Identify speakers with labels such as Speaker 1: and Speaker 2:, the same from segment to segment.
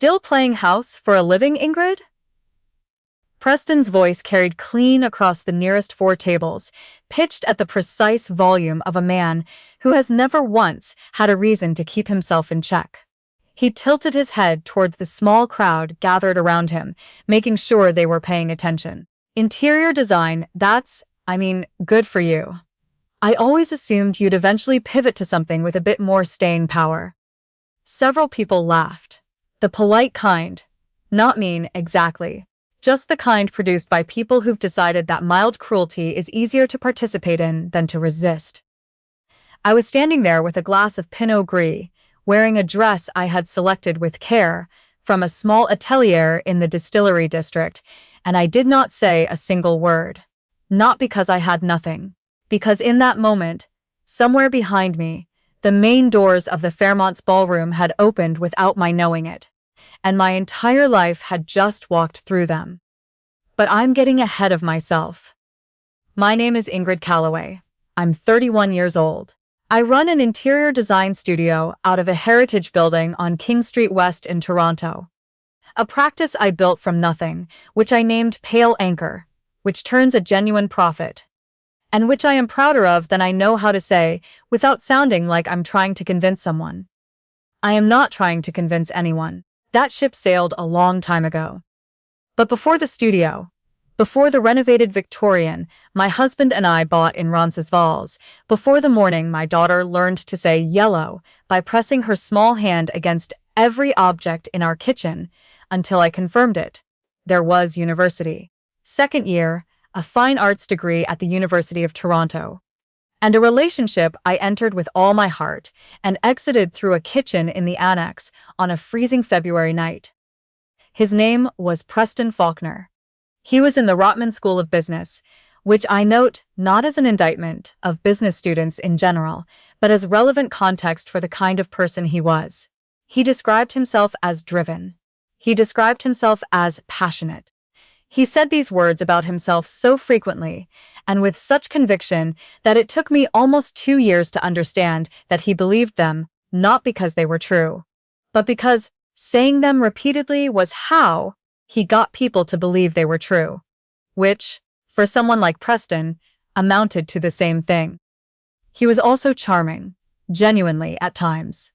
Speaker 1: Still playing house for a living, Ingrid? Preston's voice carried clean across the nearest four tables, pitched at the precise volume of a man who has never once had a reason to keep himself in check. He tilted his head towards the small crowd gathered around him, making sure they were paying attention. Interior design, good for you. I always assumed you'd eventually pivot to something with a bit more staying power. Several people laughed. The polite kind. Not mean, exactly. Just the kind produced by people who've decided that mild cruelty is easier to participate in than to resist. I was standing there with a glass of Pinot Gris, wearing a dress I had selected with care from a small atelier in the distillery district, and I did not say a single word. Not because I had nothing, because in that moment, somewhere behind me, the main doors of the Fairmont's ballroom had opened without my knowing it, and my entire life had just walked through them. But I'm getting ahead of myself. My name is Ingrid Calloway. I'm 31 years old. I run an interior design studio out of a heritage building on King Street West in Toronto. A practice I built from nothing, which I named Pale Anchor, which turns a genuine profit, and which I am prouder of than I know how to say without sounding like I'm trying to convince someone. I am not trying to convince anyone. That ship sailed a long time ago. But before the studio, before the renovated Victorian my husband and I bought in Roncesvalles, before the morning my daughter learned to say yellow by pressing her small hand against every object in our kitchen until I confirmed it, there was university. Second year, a fine arts degree at the University of Toronto, and a relationship I entered with all my heart and exited through a kitchen in the annex on a freezing February night. His name was Preston Faulkner. He was in the Rotman School of Business, which I note not as an indictment of business students in general, but as relevant context for the kind of person he was. He described himself as driven. He described himself as passionate. He said these words about himself so frequently and with such conviction that it took me almost 2 years to understand that he believed them, not because they were true, but because saying them repeatedly was how he got people to believe they were true, which, for someone like Preston, amounted to the same thing. He was also charming, genuinely at times.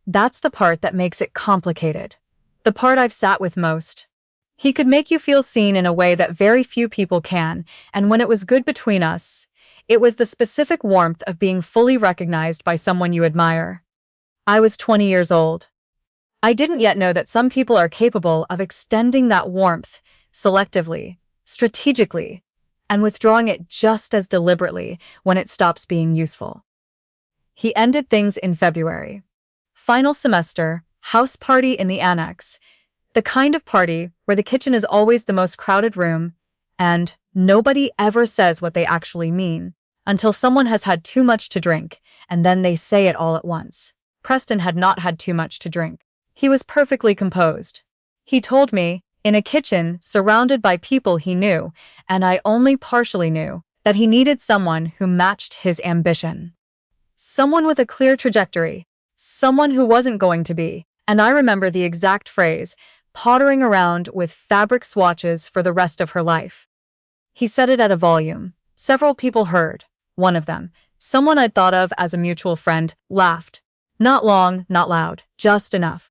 Speaker 1: That's the part that makes it complicated. The part I've sat with most. He could make you feel seen in a way that very few people can, and when it was good between us, it was the specific warmth of being fully recognized by someone you admire. I was 20 years old. I didn't yet know that some people are capable of extending that warmth selectively, strategically, and withdrawing it just as deliberately when it stops being useful. He ended things in February. Final semester, house party in the annex. The kind of party where the kitchen is always the most crowded room, and nobody ever says what they actually mean until someone has had too much to drink, and then they say it all at once. Preston had not had too much to drink. He was perfectly composed. He told me, in a kitchen surrounded by people he knew, and I only partially knew, that he needed someone who matched his ambition. Someone with a clear trajectory. Someone who wasn't going to be, and I remember the exact phrase, pottering around with fabric swatches for the rest of her life. He said it at a volume. Several people heard. One of them, someone I'd thought of as a mutual friend, laughed. Not long, not loud, just enough.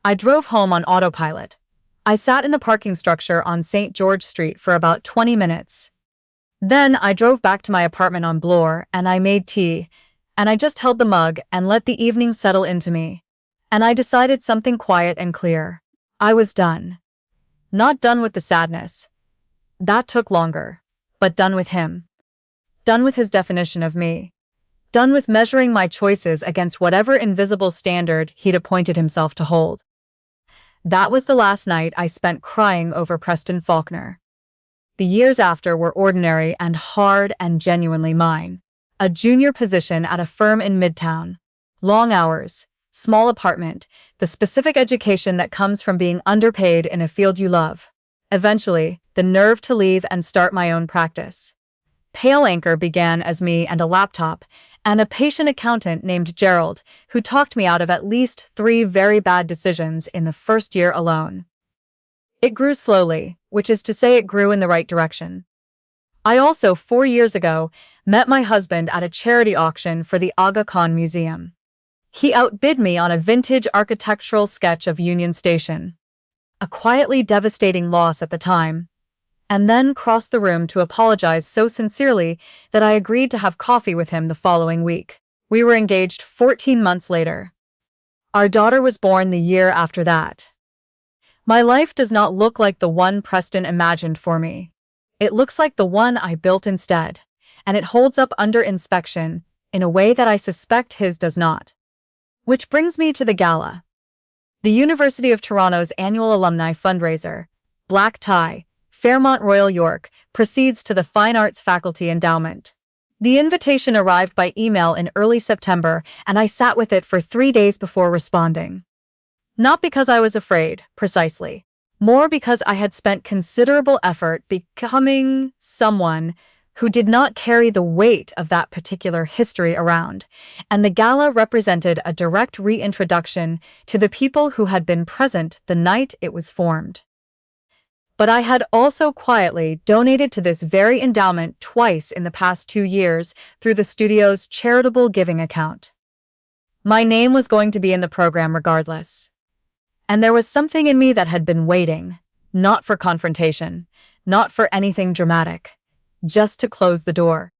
Speaker 1: I drove home on autopilot. I sat in the parking structure on St. George Street for about 20 minutes. Then I drove back to my apartment on Bloor and I made tea, and I just held the mug and let the evening settle into me. And I decided something quiet and clear. I was done. Not done with the sadness. That took longer. But done with him. Done with his definition of me. Done with measuring my choices against whatever invisible standard he'd appointed himself to hold. That was the last night I spent crying over Preston Faulkner. The years after were ordinary and hard and genuinely mine. A junior position at a firm in Midtown. Long hours. Small apartment, the specific education that comes from being underpaid in a field you love. Eventually, the nerve to leave and start my own practice. Pale Anchor began as me and a laptop, and a patient accountant named Gerald, who talked me out of at least 3 very bad decisions in the first year alone. It grew slowly, which is to say it grew in the right direction. I also, 4 years ago, met my husband at a charity auction for the Aga Khan Museum. He outbid me on a vintage architectural sketch of Union Station, a quietly devastating loss at the time, and then crossed the room to apologize so sincerely that I agreed to have coffee with him the following week. We were engaged 14 months later. Our daughter was born the year after that. My life does not look like the one Preston imagined for me. It looks like the one I built instead, and it holds up under inspection in a way that I suspect his does not. Which brings me to the gala. The University of Toronto's annual alumni fundraiser, Black Tie, Fairmont Royal York, proceeds to the Fine Arts Faculty Endowment. The invitation arrived by email in early September, and I sat with it for 3 days before responding. Not because I was afraid, precisely. More because I had spent considerable effort becoming someone who did not carry the weight of that particular history around, and the gala represented a direct reintroduction to the people who had been present the night it was formed. But I had also quietly donated to this very endowment twice in the past 2 years through the studio's charitable giving account. My name was going to be in the program regardless. And there was something in me that had been waiting, not for confrontation, not for anything dramatic, just to close the door,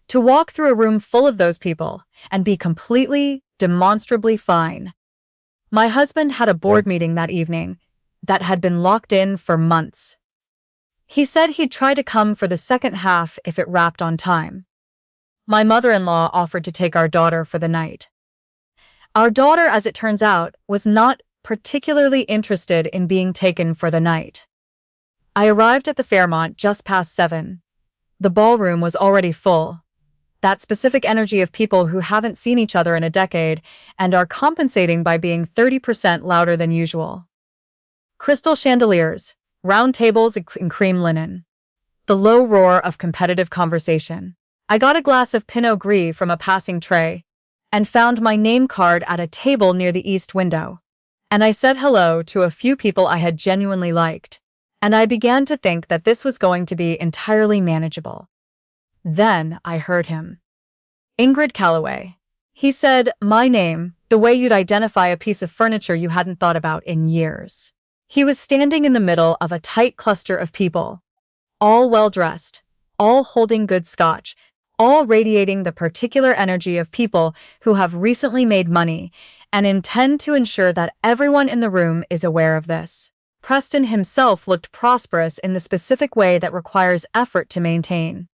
Speaker 1: to walk through a room full of those people and be completely, demonstrably fine. My husband had a board meeting that evening that had been locked in for months. He said he'd try to come for the second half if it wrapped on time. My mother-in-law offered to take our daughter for the night. Our daughter, as it turns out, was not particularly interested in being taken for the night. I arrived at the Fairmont just past 7. The ballroom was already full. That specific energy of people who haven't seen each other in a decade and are compensating by being 30% louder than usual. Crystal chandeliers, round tables in cream linen. The low roar of competitive conversation. I got a glass of Pinot Gris from a passing tray and found my name card at a table near the east window. And I said hello to a few people I had genuinely liked, and I began to think that this was going to be entirely manageable. Then I heard him. Ingrid Calloway. He said, my name, the way you'd identify a piece of furniture you hadn't thought about in years. He was standing in the middle of a tight cluster of people, all well-dressed, all holding good scotch, all radiating the particular energy of people who have recently made money and intend to ensure that everyone in the room is aware of this. Preston himself looked prosperous in the specific way that requires effort to maintain.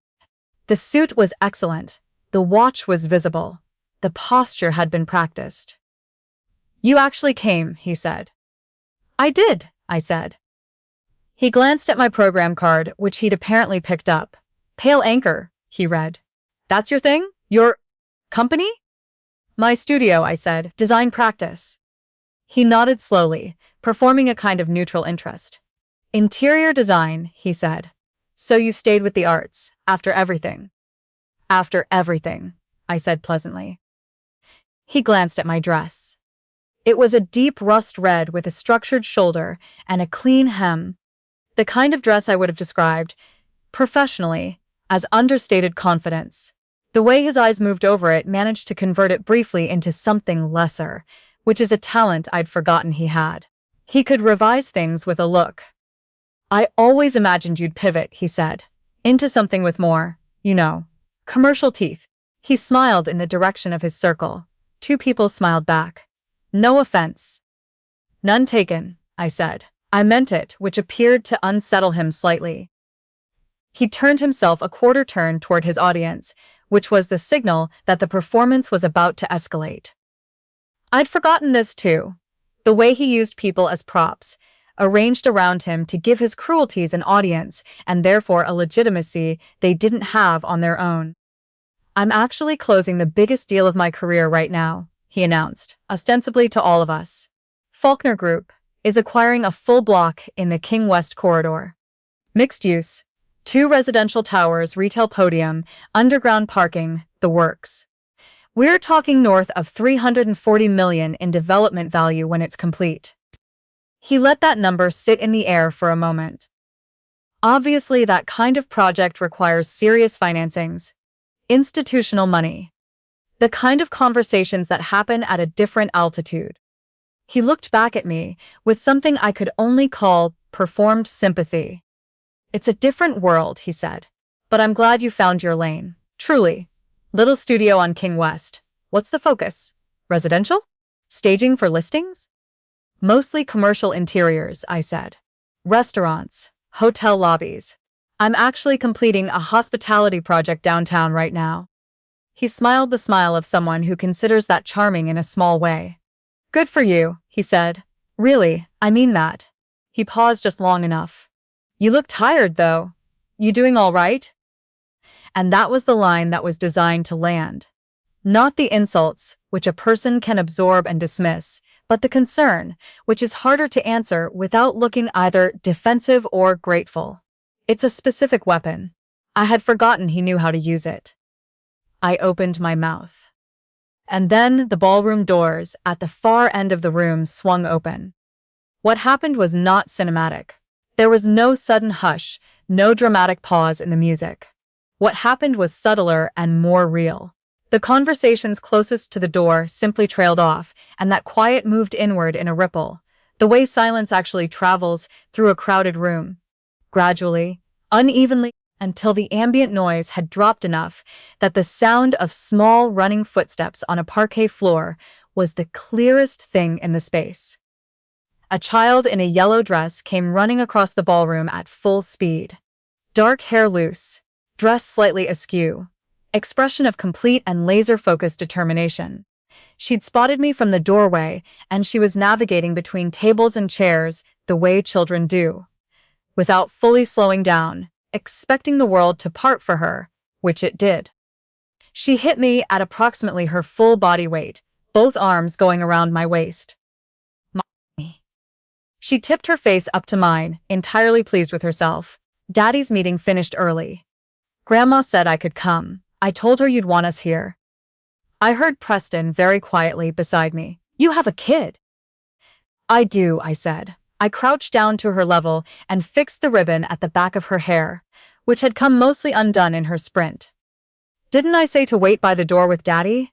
Speaker 1: The suit was excellent. The watch was visible. The posture had been practiced. You actually came, he said. I did, I said. He glanced at my program card, which he'd apparently picked up. Pale Anchor, he read. That's your thing? Your company? My studio, I said. Design practice. He nodded slowly, performing a kind of neutral interest. Interior design, he said. So you stayed with the arts, after everything. After everything, I said pleasantly. He glanced at my dress. It was a deep rust red with a structured shoulder and a clean hem. The kind of dress I would have described, professionally, as understated confidence. The way his eyes moved over it managed to convert it briefly into something lesser, which is a talent I'd forgotten he had. He could revise things with a look. I always imagined you'd pivot, he said, into something with more, commercial teeth. He smiled in the direction of his circle. 2 people smiled back. No offense. None taken, I said. I meant it, which appeared to unsettle him slightly. He turned himself a quarter turn toward his audience, which was the signal that the performance was about to escalate. I'd forgotten this too. The way he used people as props, arranged around him to give his cruelties an audience and therefore a legitimacy they didn't have on their own. I'm actually closing the biggest deal of my career right now, he announced, ostensibly to all of us. Faulkner Group is acquiring a full block in the King West corridor. Mixed use, 2 residential towers, retail podium, underground parking, the works. We're talking north of 340 million in development value when it's complete. He let that number sit in the air for a moment. Obviously, that kind of project requires serious financings, institutional money, the kind of conversations that happen at a different altitude. He looked back at me with something I could only call performed sympathy. It's a different world, he said. But I'm glad you found your lane. Truly. Little studio on King West. What's the focus? Residential? Staging for listings? Mostly commercial interiors, I said. Restaurants, hotel lobbies. I'm actually completing a hospitality project downtown right now. He smiled the smile of someone who considers that charming in a small way. Good for you, he said. Really, I mean that. He paused just long enough. You look tired, though. You doing all right? And that was the line that was designed to land. Not the insults, which a person can absorb and dismiss, but the concern, which is harder to answer without looking either defensive or grateful. It's a specific weapon. I had forgotten he knew how to use it. I opened my mouth. And then the ballroom doors at the far end of the room swung open. What happened was not cinematic. There was no sudden hush, no dramatic pause in the music. What happened was subtler and more real. The conversations closest to the door simply trailed off, and that quiet moved inward in a ripple, the way silence actually travels through a crowded room. Gradually, unevenly, until the ambient noise had dropped enough that the sound of small running footsteps on a parquet floor was the clearest thing in the space. A child in a yellow dress came running across the ballroom at full speed. Dark hair loose, dress slightly askew, expression of complete and laser-focused determination. She'd spotted me from the doorway, and she was navigating between tables and chairs the way children do, without fully slowing down, expecting the world to part for her, which it did. She hit me at approximately her full body weight, both arms going around my waist. She tipped her face up to mine, entirely pleased with herself. Daddy's meeting finished early. Grandma said I could come. I told her you'd want us here. I heard Preston very quietly beside me. You have a kid. I do, I said. I crouched down to her level and fixed the ribbon at the back of her hair, which had come mostly undone in her sprint. Didn't I say to wait by the door with Daddy?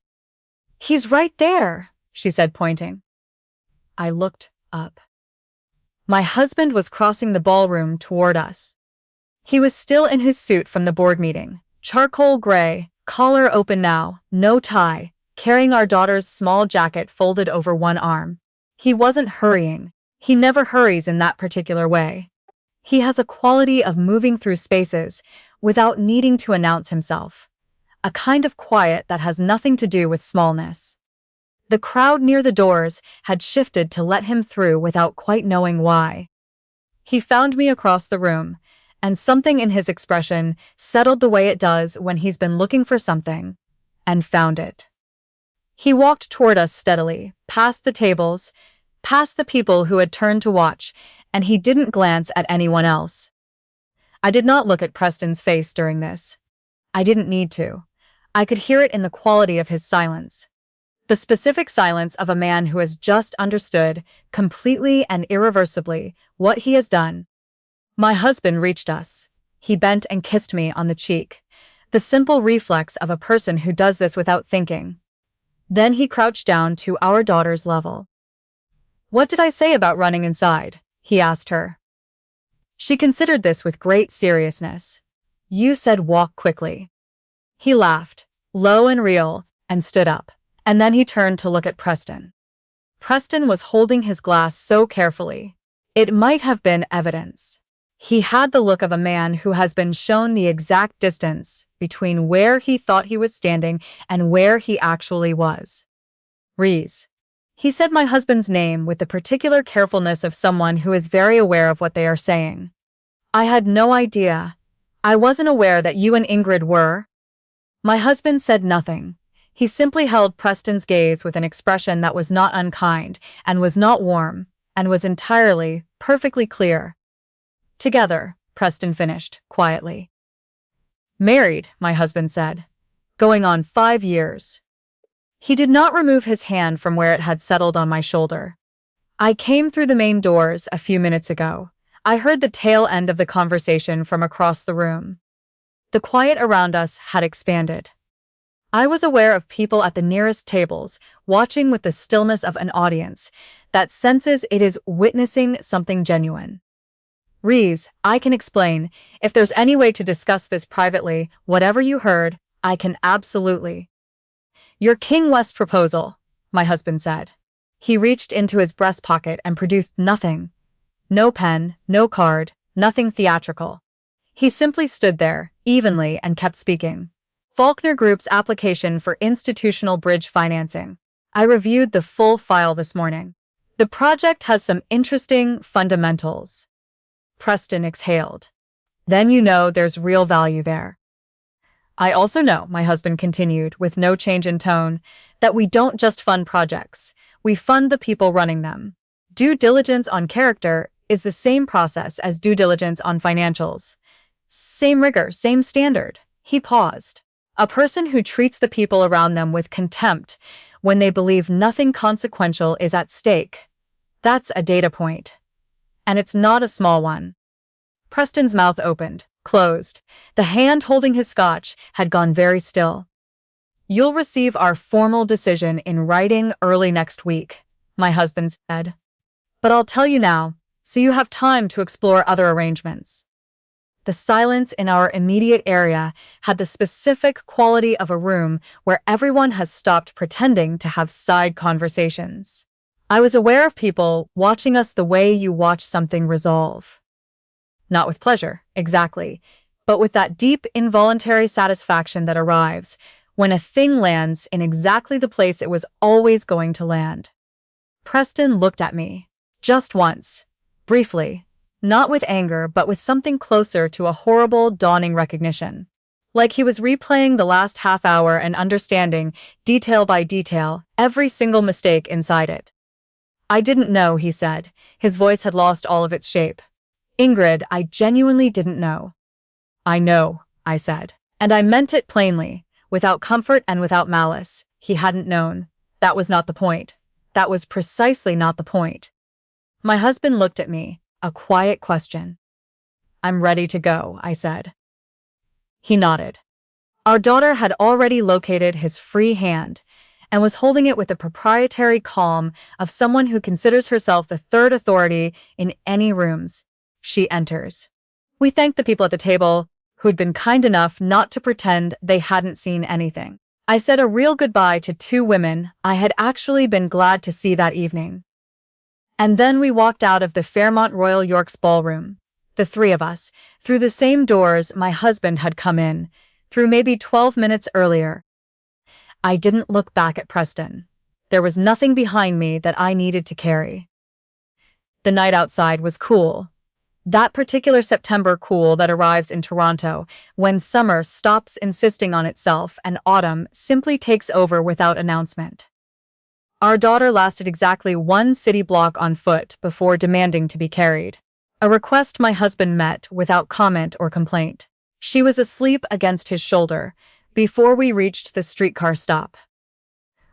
Speaker 1: He's right there, she said, pointing. I looked up. My husband was crossing the ballroom toward us. He was still in his suit from the board meeting, charcoal gray, collar open now, no tie, carrying our daughter's small jacket folded over one arm. He wasn't hurrying. He never hurries in that particular way. He has a quality of moving through spaces without needing to announce himself, a kind of quiet that has nothing to do with smallness. The crowd near the doors had shifted to let him through without quite knowing why. He found me across the room, and something in his expression settled the way it does when he's been looking for something, and found it. He walked toward us steadily, past the tables, past the people who had turned to watch, and he didn't glance at anyone else. I did not look at Preston's face during this. I didn't need to. I could hear it in the quality of his silence. The specific silence of a man who has just understood, completely and irreversibly, what he has done. My husband reached us. He bent and kissed me on the cheek, the simple reflex of a person who does this without thinking. Then he crouched down to our daughter's level. What did I say about running inside? He asked her. She considered this with great seriousness. You said walk quickly. He laughed, low and real, and stood up. And then he turned to look at Preston. Preston was holding his glass so carefully. It might have been evidence. He had the look of a man who has been shown the exact distance between where he thought he was standing and where he actually was. Rees. He said my husband's name with the particular carefulness of someone who is very aware of what they are saying. I had no idea. I wasn't aware that you and Ingrid were. My husband said nothing. He simply held Preston's gaze with an expression that was not unkind, and was not warm, and was entirely, perfectly clear. Together, Preston finished, quietly. Married, my husband said. Going on 5 years. He did not remove his hand from where it had settled on my shoulder. I came through the main doors a few minutes ago. I heard the tail end of the conversation from across the room. The quiet around us had expanded. I was aware of people at the nearest tables, watching with the stillness of an audience that senses it is witnessing something genuine. Reese, I can explain. If there's any way to discuss this privately, whatever you heard, I can absolutely. Your King West proposal, my husband said. He reached into his breast pocket and produced nothing. No pen, no card, nothing theatrical. He simply stood there, evenly, and kept speaking. Faulkner Group's application for institutional bridge financing. I reviewed the full file this morning. The project has some interesting fundamentals. Preston exhaled. Then you know there's real value there. I also know, my husband continued, with no change in tone, that we don't just fund projects, we fund the people running them. Due diligence on character is the same process as due diligence on financials. Same rigor, same standard. He paused. A person who treats the people around them with contempt when they believe nothing consequential is at stake. That's a data point. And it's not a small one. Preston's mouth opened, closed. The hand holding his scotch had gone very still. You'll receive our formal decision in writing early next week, my husband said. But I'll tell you now, so you have time to explore other arrangements. The silence in our immediate area had the specific quality of a room where everyone has stopped pretending to have side conversations. I was aware of people watching us the way you watch something resolve. Not with pleasure, exactly, but with that deep involuntary satisfaction that arrives when a thing lands in exactly the place it was always going to land. Preston looked at me, just once, briefly, not with anger but with something closer to a horrible, dawning recognition. Like he was replaying the last half hour and understanding, detail by detail, every single mistake inside it. I didn't know, he said. His voice had lost all of its shape. Ingrid, I genuinely didn't know. I know, I said. And I meant it plainly, without comfort and without malice. He hadn't known. That was not the point. That was precisely not the point. My husband looked at me, a quiet question. I'm ready to go, I said. He nodded. Our daughter had already located his free hand and was holding it with the proprietary calm of someone who considers herself the third authority in any rooms she enters. We thanked the people at the table who'd been kind enough not to pretend they hadn't seen anything. I said a real goodbye to two women I had actually been glad to see that evening. And then we walked out of the Fairmont Royal York's ballroom, the three of us, through the same doors my husband had come in, through maybe 12 minutes earlier. I didn't look back at Preston. There was nothing behind me that I needed to carry. The night outside was cool. That particular September cool that arrives in Toronto when summer stops insisting on itself and autumn simply takes over without announcement. Our daughter lasted exactly 1 city block on foot before demanding to be carried, a request my husband met without comment or complaint. She was asleep against his shoulder before we reached the streetcar stop.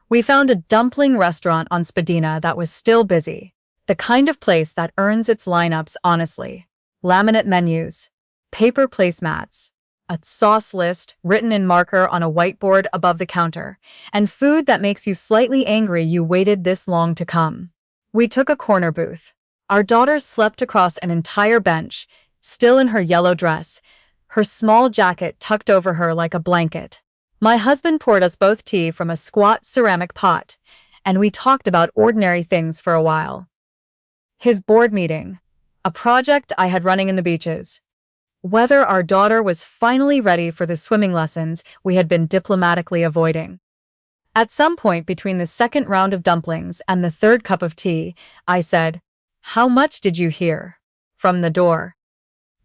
Speaker 1: We found a dumpling restaurant on Spadina that was still busy, the kind of place that earns its lineups honestly. Laminate menus, paper placemats, a sauce list written in marker on a whiteboard above the counter, and food that makes you slightly angry you waited this long to come. We took a corner booth. Our daughter slept across an entire bench, still in her yellow dress, her small jacket tucked over her like a blanket. My husband poured us both tea from a squat ceramic pot, and we talked about ordinary things for a while. His board meeting, a project I had running in the beaches. Whether our daughter was finally ready for the swimming lessons we had been diplomatically avoiding. At some point between the second round of dumplings and the third cup of tea, I said, "How much did you hear?" from the door.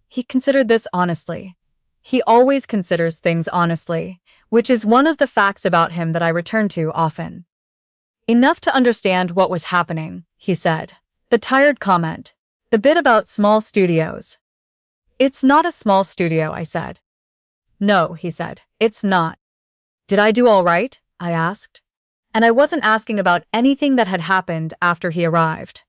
Speaker 1: He considered this honestly. He always considers things honestly, which is one of the facts about him that I return to often. Enough to understand what was happening, he said. The tired comment. The bit about small studios. It's not a small studio, I said. No, he said, it's not. Did I do all right? I asked. And I wasn't asking about anything that had happened after he arrived.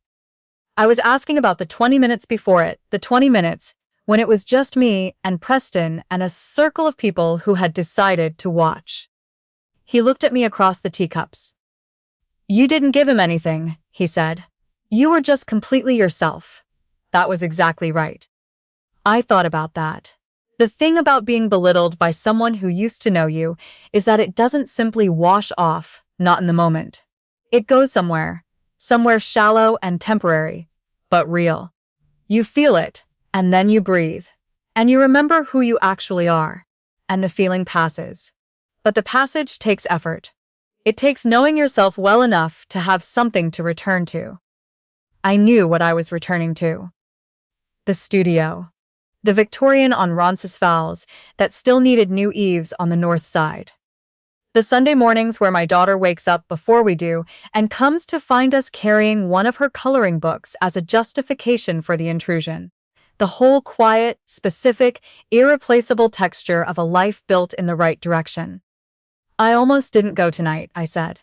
Speaker 1: I was asking about the 20 minutes before it, the 20 minutes when it was just me and Preston and a circle of people who had decided to watch. He looked at me across the teacups. "You didn't give him anything," he said. "You were just completely yourself." That was exactly right. I thought about that. The thing about being belittled by someone who used to know you is that it doesn't simply wash off, not in the moment. It goes somewhere shallow and temporary, but real. You feel it, and then you breathe. And you remember who you actually are. And the feeling passes. But the passage takes effort. It takes knowing yourself well enough to have something to return to. I knew what I was returning to. The studio. The Victorian on Roncesvalles that still needed new eaves on the north side. The Sunday mornings where my daughter wakes up before we do and comes to find us carrying one of her coloring books as a justification for the intrusion. The whole quiet, specific, irreplaceable texture of a life built in the right direction. "I almost didn't go tonight," I said.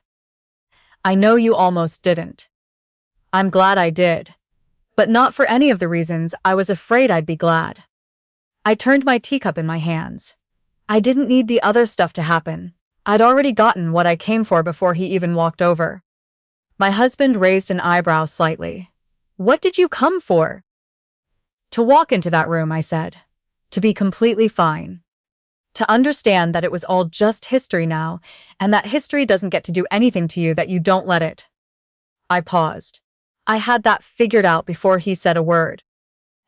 Speaker 1: "I know you almost didn't. I'm glad I did. But not for any of the reasons I was afraid I'd be glad." I turned my teacup in my hands. I didn't need the other stuff to happen. I'd already gotten what I came for before he even walked over. My husband raised an eyebrow slightly. "What did you come for?" "To walk into that room," I said. "To be completely fine. To understand that it was all just history now, and that history doesn't get to do anything to you that you don't let it." I paused. I had that figured out before he said a word.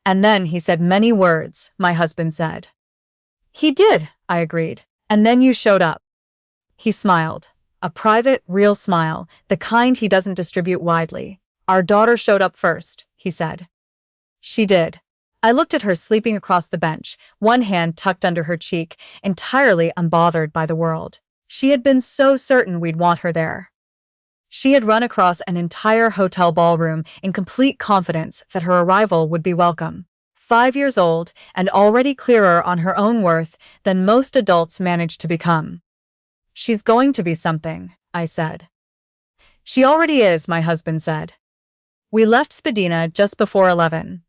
Speaker 1: "And then he said many words," my husband said. "He did," I agreed. "And then you showed up." He smiled. A private, real smile, the kind he doesn't distribute widely. "Our daughter showed up first," he said. "She did." I looked at her sleeping across the bench, one hand tucked under her cheek, entirely unbothered by the world. She had been so certain we'd want her there. She had run across an entire hotel ballroom in complete confidence that her arrival would be welcome. 5 years old and already clearer on her own worth than most adults manage to become. "She's going to be something," I said. "She already is," my husband said. We left Spadina just before 11.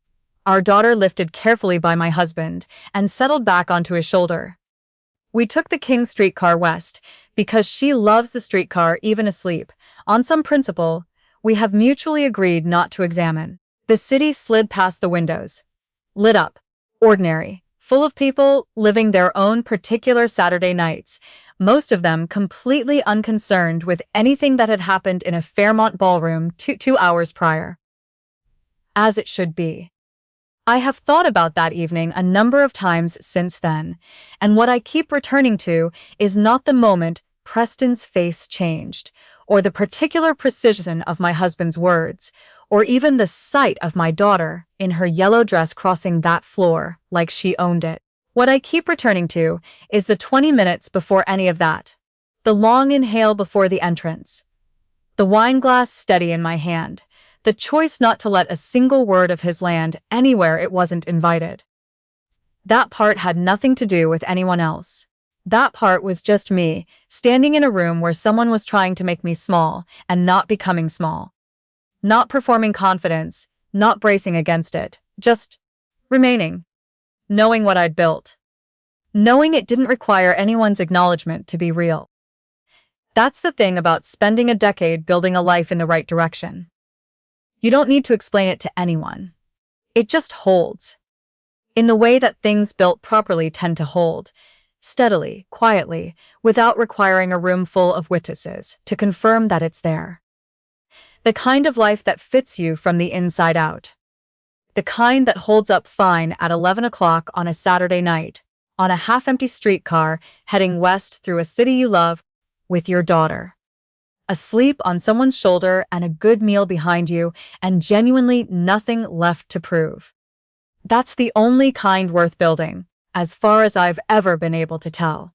Speaker 1: Our daughter lifted carefully by my husband and settled back onto his shoulder. We took the King streetcar west because she loves the streetcar even asleep. On some principle, we have mutually agreed not to examine. The city slid past the windows. Lit up. Ordinary. Full of people living their own particular Saturday nights, most of them completely unconcerned with anything that had happened in a Fairmont ballroom 2 hours prior. As it should be. I have thought about that evening a number of times since then, and what I keep returning to is not the moment Preston's face changed, or the particular precision of my husband's words, or even the sight of my daughter in her yellow dress crossing that floor like she owned it. What I keep returning to is the 20 minutes before any of that. The long inhale before the entrance. The wine glass steady in my hand. The choice not to let a single word of his land anywhere it wasn't invited. That part had nothing to do with anyone else. That part was just me, standing in a room where someone was trying to make me small and not becoming small. Not performing confidence, not bracing against it, just remaining. Knowing what I'd built. Knowing it didn't require anyone's acknowledgement to be real. That's the thing about spending a decade building a life in the right direction. You don't need to explain it to anyone. It just holds. In the way that things built properly tend to hold. Steadily, quietly, without requiring a room full of witnesses to confirm that it's there. The kind of life that fits you from the inside out. The kind that holds up fine at 11 o'clock on a Saturday night, on a half-empty streetcar heading west through a city you love, with your daughter. Asleep on someone's shoulder and a good meal behind you, and genuinely nothing left to prove. That's the only kind worth building, as far as I've ever been able to tell.